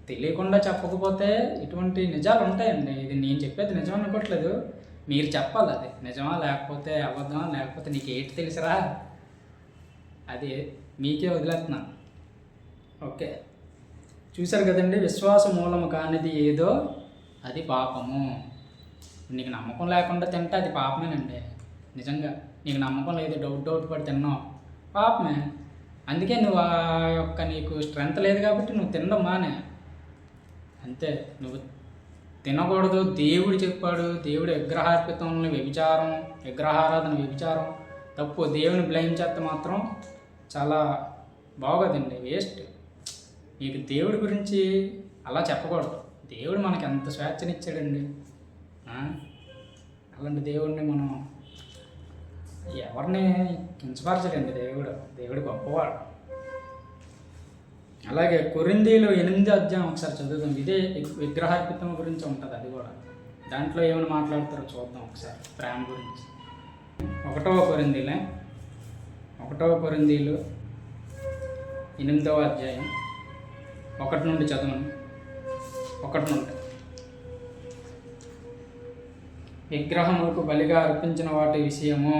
A: తెలియకుండా చెప్పకపోతే ఇటువంటి నిజాలు ఉంటాయండి. ఇది నేను చెప్పేది నిజం అనుకోవట్లేదు, మీరు చెప్పాలి అది నిజమా లేకపోతే అబద్ధమా, లేకపోతే నీకు ఏంటి తెలుసురా, అది మీకే వదిలేస్తున్నాను. ఓకే, చూశారు కదండి, విశ్వాస మూలము కానిది ఏదో అది పాపము. నీకు నమ్మకం లేకుండా తింటే అది పాపమేనండి. నిజంగా నీకు నమ్మకం లేదు, డౌట్ పడి తిన్నావు, పాపమే. అందుకే నువ్వు ఆ యొక్క నీకు స్ట్రెంత్ లేదు కాబట్టి నువ్వు తినడం మానే, అంతే. నువ్వు తినకూడదు, దేవుడు చెప్పాడు. దేవుడు విగ్రహార్పితంలో వ్యభిచారం, విగ్రహారాధన వ్యభిచారం తప్పు. దేవుని బ్లేమ్ చేస్తే మాత్రం చాలా బాగోదండి, వేస్ట్. నీకు దేవుడి గురించి అలా చెప్పకూడదు. దేవుడు మనకి ఎంత స్వేచ్ఛనిచ్చాడండి. అలాంటి దేవుడిని మనం ఎవరిని కించపరచడండి. దేవుడు గొప్పవాడు. అలాగే కొరింథీయులు 8వ అధ్యాయం ఒకసారి చదువుదాం. ఇదే విగ్రహార్పితం గురించి ఉంటుంది, అది కూడా దాంట్లో ఏమైనా మాట్లాడతారో చూద్దాం ఒకసారి ప్రేమ గురించి. 1వ కొరింథీయులు 8వ అధ్యాయం 1 నుండి చదవండి. 1 నుండి, విగ్రహములకు బలిగా అర్పించిన వాటి విషయము,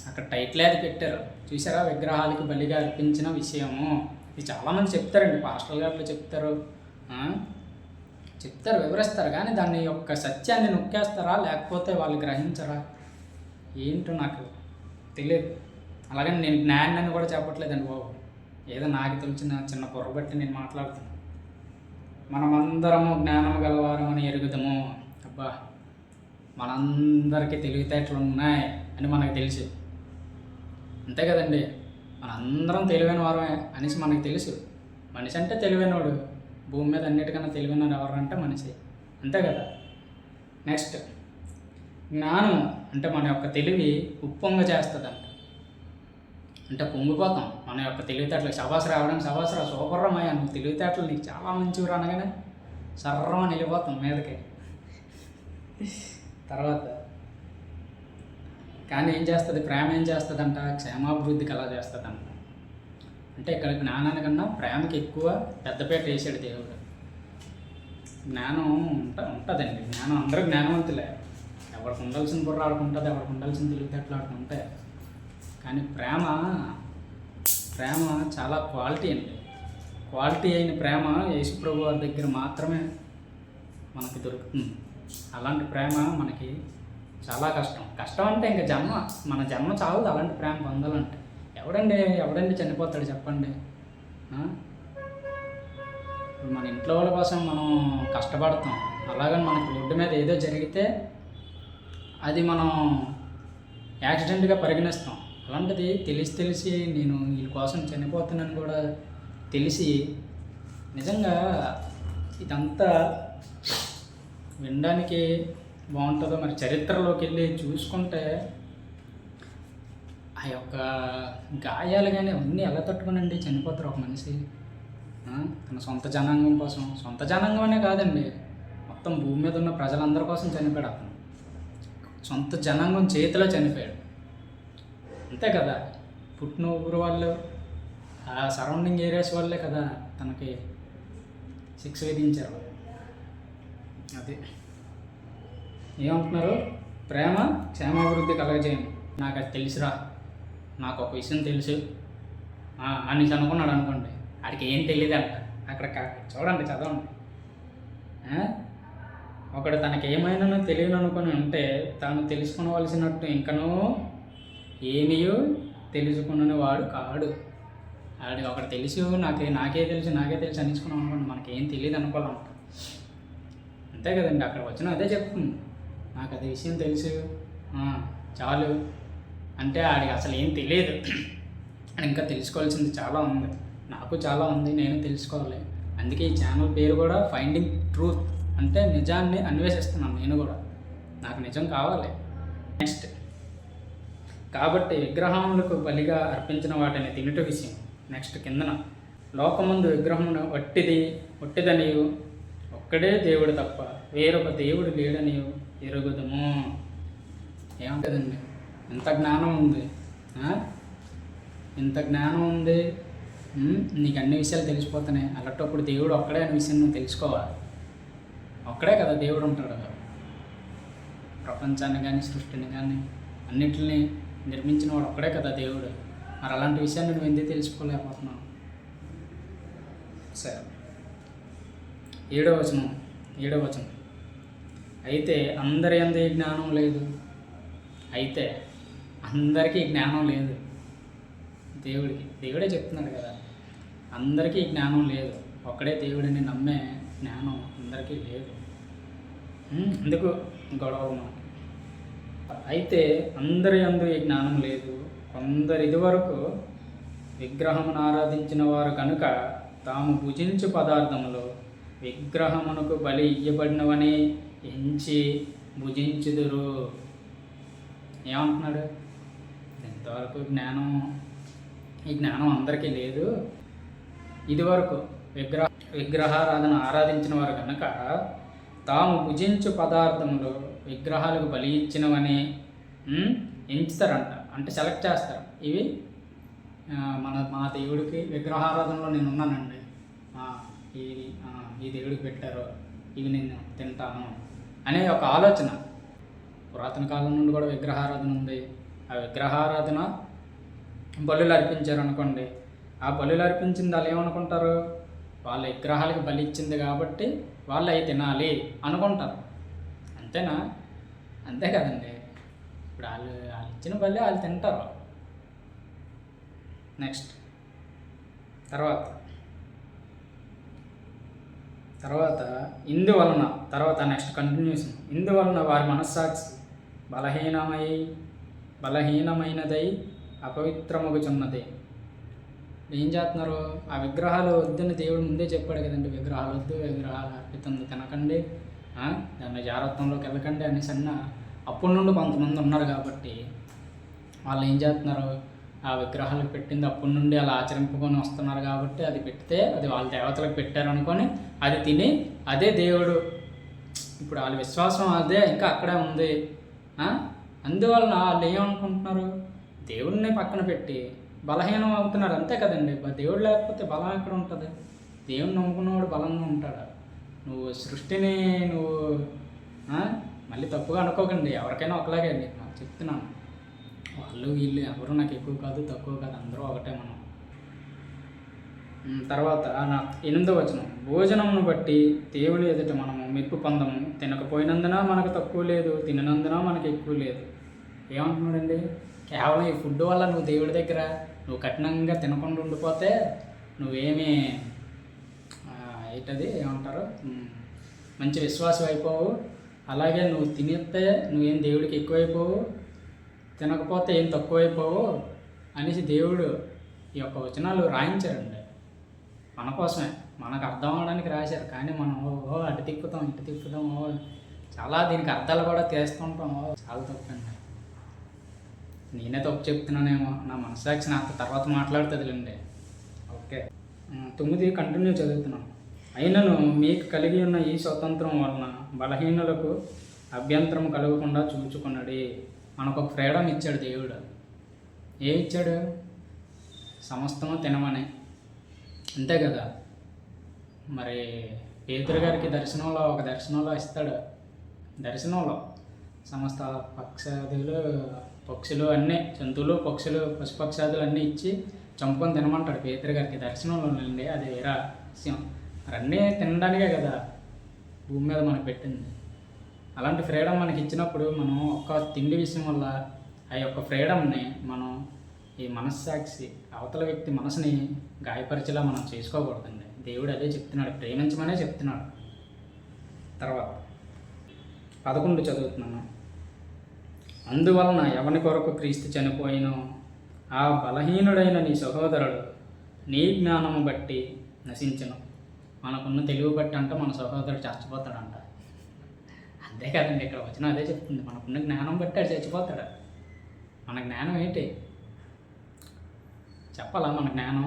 A: అక్కడ టైటిల్ అది పెట్టారు చూసారా, విగ్రహాలకు బలిగా అర్పించిన విషయము. ఇది చాలామంది చెప్తారండి, పాస్టర్ గారు చెప్తారు, వివరిస్తారు, కానీ దాని యొక్క సత్యాన్ని నొక్కేస్తారా లేకపోతే వాళ్ళు గ్రహించరా ఏంటో నాకు తెలియదు. అలాగని నేను జ్ఞానాన్ని కూడా చెప్పట్లేదండి బాబు, ఏదో నాకు తెలిసిన చిన్న పొరబట్టి నేను మాట్లాడుతున్నాను. మనమందరము జ్ఞానము గలవారం అని ఎరుగుదము. అబ్బా, మనందరికీ తెలివితేటలు ఉన్నాయి అని మనకు తెలుసు, అంతే కదండి. మనందరం తెలివైన వారమే అనేసి మనకు తెలుసు. మనిషి అంటే తెలివైనవాడు, భూమి మీద అన్నిటికన్నా తెలివైనవాడు ఎవరంటే మనిషి, అంతే కదా. నెక్స్ట్, జ్ఞానం అంటే మన యొక్క తెలివి ఉప్పొంగ చేస్తుందంట. అంటే పొంగిపోతాం మన యొక్క తెలివితేటలు. శబాస్ రావడం, శబాస్ రా, సూపర్ రమ్మయ్య, నువ్వు తెలివితేటలు నీకు చాలా మంచివి అనగానే సర్రమని వెళ్ళిపోతాం మీదకి. తర్వాత కానీ ఏం చేస్తుంది, ప్రేమ ఏం చేస్తుందంట, క్షేమాభివృద్ధికి అలా చేస్తుందంట. అంటే ఇక్కడ జ్ఞానానికన్నా ప్రేమకి ఎక్కువ పెద్దపేట వేసాడు దేవుడు. జ్ఞానం ఉంటుందండి, జ్ఞానం అందరూ జ్ఞానవంతులే. ఎవరికి ఉండాల్సిన బుర్ర ఆడుకుంటుంది, ఎవరికి ఉండాల్సిన తెలివితేటలు ఆడుకుంటాయి. కానీ ప్రేమ చాలా క్వాలిటీ అండి. క్వాలిటీ అయిన ప్రేమ యేసుప్రభు వారి దగ్గర మాత్రమే మనకి దొరుకుతుంది. అలాంటి ప్రేమ మనకి చాలా కష్టం అంటే ఇంకా మన జన్మ చాలదు అలాంటి ప్రేమ పొందాలంటే. ఎవడండి చనిపోతాడు చెప్పండి. మన ఇంట్లో వాళ్ళ కోసం మనం కష్టపడతాం, అలాగని మనకు రోడ్డు మీద ఏదో జరిగితే అది మనం యాక్సిడెంట్గా పరిగణిస్తాం. అలాంటిది తెలిసి నేను వీళ్ళ కోసం చనిపోతున్నాను కూడా తెలిసి, నిజంగా ఇదంతా వినడానికి బాగుంటుందో మరి చరిత్రలోకి వెళ్ళి చూసుకుంటే ఆ యొక్క గాయాలు కానీ అవన్నీ ఎలా తట్టుకునండి చనిపోతారు ఒక మనిషి. తన సొంత జనాంగం కోసం, సొంత జనాంగం అనే కాదండి, మొత్తం భూమి మీద ఉన్న ప్రజలందరి కోసం చనిపోయాడు అతను. సొంత జనాంగం చేతిలో చనిపోయాడు, అంతే కదా. పుట్టిన ఊరు వాళ్ళు, ఆ సరౌండింగ్ ఏరియాస్ వాళ్ళే కదా తనకి శిక్ష విధించారు. అది ఏమంటున్నారు, ప్రేమ క్షేమాభివృద్ధి కలగజేయండి. నాకు అది తెలుసురా, నాకు ఒక విషయం తెలుసు అనేసి అనుకున్నాడు అనుకోండి, ఆడికి ఏం తెలియదు అంట. అక్కడ చూడండి, చదవండి. ఒకడు తనకి ఏమైనా తెలియను అనుకుని ఉంటే తాను తెలుసుకోవలసినట్టు ఇంకనూ ఏమీ తెలుసుకున్న వాడు కాడు. ఆడికి ఒకటి తెలుసు, నాకే తెలుసు అనేసుకున్నాం అనుకోండి, మనకేం తెలియదు అనుకోవాలంట. అంతే కదండి, అక్కడ వచ్చిన అదే చెప్తుంది, నాకు అదే విషయం తెలుసు చాలు అంటే ఆడికి అసలు ఏం తెలియదు. ఇంకా తెలుసుకోవాల్సింది చాలా ఉంది, నాకు చాలా ఉంది, నేను తెలుసుకోవాలి. అందుకే ఈ ఛానల్ పేరు కూడా ఫైండింగ్ ట్రూత్, అంటే నిజాన్ని అన్వేషిస్తున్నాను నేను కూడా, నాకు నిజం కావాలి. నెక్స్ట్, కాబట్టి విగ్రహములకు బలిగా అర్పించిన వాటిని తినుట విషయం. నెక్స్ట్ కిందన, లోకమందు విగ్రహమును ఒట్టిదనియు ఒక్కడే దేవుడు తప్ప వేరొక దేవుడు లేడనియు ఎరుగుదము. ఏమంటుందండి, ఇంత జ్ఞానం ఉంది, ఇంత జ్ఞానం ఉంది, నీకు అన్ని విషయాలు తెలిసిపోతున్నాయి. అలాంటప్పుడు దేవుడు ఒక్కడే అనే విషయం నువ్వు తెలుసుకోవాలి. ఒక్కడే కదా దేవుడు ఉంటాడు కదా, ప్రపంచాన్ని కానీ సృష్టిని కానీ అన్నిటిని నిర్మించిన వాడు ఒక్కడే కదా దేవుడు. మరి అలాంటి విషయాన్ని నువ్వు ఎందుకు తెలుసుకోలేకపోతున్నావు? సరే, ఏడవ వచనం, అయితే అందరి యందు ఈ జ్ఞానం లేదు. అయితే అందరికీ జ్ఞానం లేదు. దేవుడే చెప్తున్నాడు కదా, అందరికీ జ్ఞానం లేదు. ఒక్కడే దేవుడిని నమ్మే జ్ఞానం అందరికీ లేదు. అందుకు గొడవ. అయితే అందరి యందు ఈ జ్ఞానం లేదు. కొందరు ఇదివరకు విగ్రహమును ఆరాధించిన వారు కనుక తాము భుజించు పదార్థములు విగ్రహమునకు బలి ఇయ్యబడినవని ఎంచి భుజించుదురు. ఏమంటున్నాడు, ఇంతవరకు ఈ జ్ఞానం అందరికీ లేదు. ఇదివరకు విగ్రహారాధన ఆరాధించిన వారు కనుక తాము భుజించు పదార్థములు విగ్రహాలకు బలి ఇచ్చినవని ఎంచుతారంట, అంటే సెలెక్ట్ చేస్తారు. ఇవి మా దేవుడికి విగ్రహారాధనలో నేను ఉన్నానండి, ఈ దేవుడికి పెట్టారు, ఇవి నేను తింటాను అనే ఒక ఆలోచన. పురాతన కాలం నుండి కూడా విగ్రహారాధన ఉంది. ఆ విగ్రహారాధన బలులు అర్పించారు అనుకోండి, ఆ బలులు అర్పించింది వాళ్ళు ఏమనుకుంటారు, వాళ్ళ విగ్రహాలకు బలి ఇచ్చింది కాబట్టి వాళ్ళు అవి తినాలి అనుకుంటారు. అంతేనా? అంతే కదండి. ఇప్పుడు వాళ్ళు ఇచ్చిన బలి వాళ్ళు తింటారు. నెక్స్ట్, తర్వాత ఇందువలన, నెక్స్ట్ కంటిన్యూషన్, ఇందువలన వారి మనస్సాక్షి బలహీనమైనదై అపవిత్రమగుచున్నది. ఏం చేస్తున్నారు, ఆ విగ్రహాలు వద్దని దేవుడు ముందే చెప్పాడు కదండి, విగ్రహాలు వద్దు, విగ్రహాలు అర్పితంగా తినకండి, దాన్ని జాగ్రత్తలోకి వెళ్ళకండి అనేసి అప్పటి నుండి కొంతమంది ఉన్నారు. కాబట్టి వాళ్ళు ఏం చేస్తున్నారు, ఆ విగ్రహాలకు పెట్టింది అప్పటి నుండి అలా ఆచరింపుకొని వస్తున్నారు. కాబట్టి అది పెడితే అది వాళ్ళ దేవతలకు పెట్టారు అనుకొని అది తిని అదే దేవుడు. ఇప్పుడు వాళ్ళ విశ్వాసం అదే ఇంకా అక్కడే ఉంది. అందువలన వాళ్ళు ఏమనుకుంటున్నారు, దేవుడిని పక్కన పెట్టి బలహీనం అవుతున్నారు. అంతే కదండి. దేవుడు లేకపోతే బలం ఎక్కడ ఉంటుంది? దేవుడిని నమ్ముకున్నవాడు బలంగా ఉంటాడు. నువ్వు సృష్టిని మళ్ళీ తప్పుగా అనుకోకండి, ఎవరికైనా ఒకలాగే నాకు చెప్తున్నాను. వాళ్ళు వీళ్ళు ఎవరు నాకు ఎక్కువ కాదు తక్కువ కాదు, అందరూ ఒకటే మనం. తర్వాత 8వ వచనం, భోజనమును బట్టి దేవుని ఎదుట మనము మెప్పు పొందము, తినకపోయినందున మనకు తక్కువ లేదు, తిననందున మనకు ఎక్కువ లేదు. ఏమంటున్నాడండి, కేవలం ఈ ఫుడ్ వల్ల నువ్వు దేవుడి దగ్గర నువ్వు కఠినంగా తినకుండా ఉండిపోతే నువ్వేమీ ఏంటది ఏమంటారు, మంచి విశ్వాసం అయిపోవు. అలాగే నువ్వు తినేస్తే నువ్వేం దేవుడికి ఎక్కువైపోవు, తినకపోతే ఏం తక్కువైపోవు అనేసి దేవుడు ఈ యొక్క వచనాలు రాయించారండి. మన కోసమే, మనకు అర్థం అవడానికి రాశారు. కానీ మనం అటు తిప్పుతాం ఇటు తిప్పుతాం, చాలా దీనికి అర్థాలు కూడా తీస్తుంటాం. చాలా తప్పండి. నేనే తప్పు చెప్తున్నానేమో, నా మనస్సాక్షి నాకు తర్వాత మాట్లాడుతుందిలేండి. ఓకే. 9 కంటిన్యూ చదువుతున్నాను. అయినను మీకు కలిగి ఉన్న ఈ స్వతంత్రం వలన బలహీనులకు అభ్యంతరం కలగకుండా చూచుకున్నాడు. మనకు ఒక ఫ్రీడమ్ ఇచ్చాడు దేవుడు. ఏ ఇచ్చాడు? సమస్తము తినమని, అంతే కదా. మరి పేతురు గారికి ఒక దర్శనంలో ఇస్తాడు. దర్శనంలో సమస్త పక్షులు అన్నీ, జంతువులు, పక్షులు, పశుపక్షాదులు అన్నీ ఇచ్చి చంపుకొని తినమంటాడు పేతురు గారికి దర్శనంలో నుండి. అది వేరే విషయం. మరి అన్నీ తినడానికే కదా భూమి మీద మనకు పెట్టింది. అలాంటి ఫ్రీడమ్ మనకి ఇచ్చినప్పుడు మనం ఒక్క తిండి విషయం వల్ల ఆ యొక్క ఫ్రీడమ్ని మనం ఈ మనస్సాక్షి అవతల వ్యక్తి మనసుని గాయపరిచేలా మనం చేసుకోకూడదండి. దేవుడు అదే చెప్తున్నాడు, ప్రేమించమనే చెప్తున్నాడు. తర్వాత 11 చదువుతున్నాను. అందువలన ఎవని కొరకు క్రీస్తు చనిపోయినో ఆ బలహీనుడైన నీ సహోదరుడు నీ జ్ఞానము బట్టి నశించను. మనకున్న తెలివి బట్టి అంటే మన సహోదరుడు చచ్చిపోతాడంట. అంతే కదండి, ఇక్కడ వచ్చిన అదే చెప్తుంది. మనకున్న జ్ఞానం బట్టి అది చచ్చిపోతాడు. మన జ్ఞానం ఏంటి చెప్పాలా? మన జ్ఞానం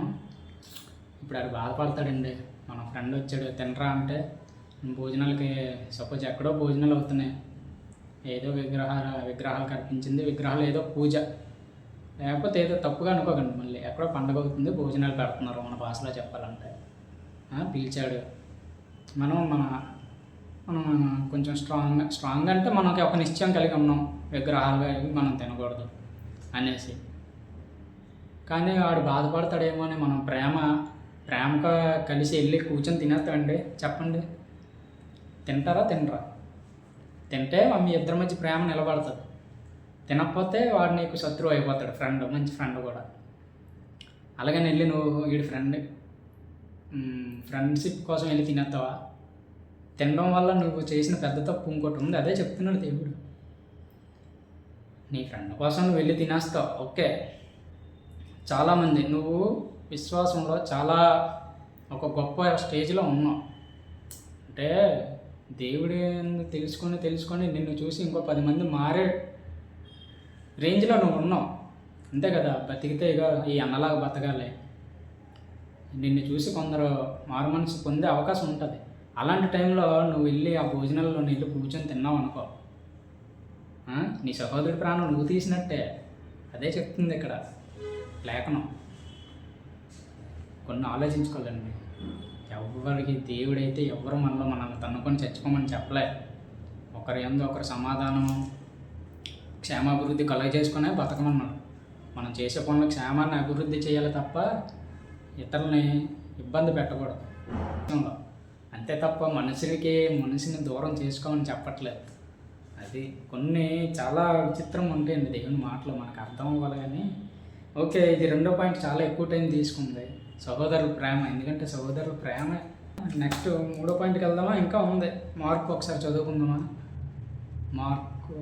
A: ఇప్పుడు అది బాధపడతాడండి. మన ఫ్రెండ్ వచ్చాడు తినరా అంటే, భోజనాలకి సపోజ్ ఎక్కడో భోజనాలు అవుతున్నాయి, ఏదో విగ్రహాలు కనిపించింది, విగ్రహాలు ఏదో పూజ, లేకపోతే ఏదో తప్పుగా అనుకోకండి, మళ్ళీ ఎక్కడో పండగ అవుతుంది భోజనాలు పెడుతున్నారు మన భాషలో చెప్పాలంటే. పిలిచాడు, మనం కొంచెం స్ట్రాంగ్ అంటే మనకి ఒక నిశ్చయం కలిగి ఉన్నాం, విగ్రహాలు మనం తినకూడదు అనేసి. కానీ వాడు బాధపడతాడేమో అని మనం ప్రేమగా కలిసి వెళ్ళి కూర్చొని తినేస్తామండి. చెప్పండి, తింటారా? తినరా? తింటే మీ ఇద్దరి మధ్య ప్రేమ నిలబడుతుంది. తినకపోతే వాడు నీకు శత్రువు అయిపోతాడు, మంచి ఫ్రెండ్ కూడా. అలాగని వెళ్ళి నువ్వు వీడి ఫ్రెండ్షిప్ కోసం వెళ్ళి తినేస్తావా? తినడం వల్ల నువ్వు చేసిన పెద్ద తప్పు ఇంకోటి ఉంది. అదే చెప్తున్నాడు దేవుడు. నీ ఫ్రెండ్ కోసం నువ్వు వెళ్ళి తినేస్తావు, ఓకే. చాలామంది నువ్వు విశ్వాసంలో చాలా ఒక గొప్ప స్టేజ్లో ఉన్నావు అంటే, దేవుడి తెలుసుకొని నిన్ను చూసి ఇంకో 10 మంది మారే రేంజ్లో నువ్వు ఉన్నావు, అంతే కదా. బతికితే ఇక ఈ అన్నలాగా బతకాలి. నిన్ను చూసి కొందరు మారు మనసు పొందే అవకాశం ఉంటుంది. అలాంటి టైంలో నువ్వు వెళ్ళి ఆ భోజనాల్లో నీళ్ళు కూర్చొని తిన్నావు అనుకో, నీ సహోదరుడి ప్రాణం నువ్వు తీసినట్టే. అదే చెప్తుంది ఇక్కడ లేఖనం. కొన్ని ఆలోచించుకోవాలండి. ఎవరికి దేవుడైతే ఎవరు మనల్ని తన్నుకొని చచ్చిపోమని చెప్పలే. ఒకరి యందు ఒకరు సమాధానం, క్షేమాభివృద్ధి కలగజేసుకునే బతకమన్నాడు. మనం చేసే పనులు క్షేమాన్ని అభివృద్ధి చేయాలి తప్ప ఇతరులని ఇబ్బంది పెట్టకూడదు. అంతే తప్ప మనిషిని దూరం చేసుకోమని చెప్పట్లేదు. అది కొన్ని చాలా విచిత్రంగా ఉంటాయండి దేవుని మాటలు, మనకు అర్థం అవ్వాలి. కానీ ఓకే, ఇది 2వ పాయింట్ చాలా ఎక్కువ టైం తీసుకుంది, సహోదరుల ప్రేమ. ఎందుకంటే సహోదరుల ప్రేమ. నెక్స్ట్ 3వ పాయింట్కి వెళ్దామా? ఇంకా ఉంది. మార్కు ఒకసారి చదువుకుందామా? మార్కు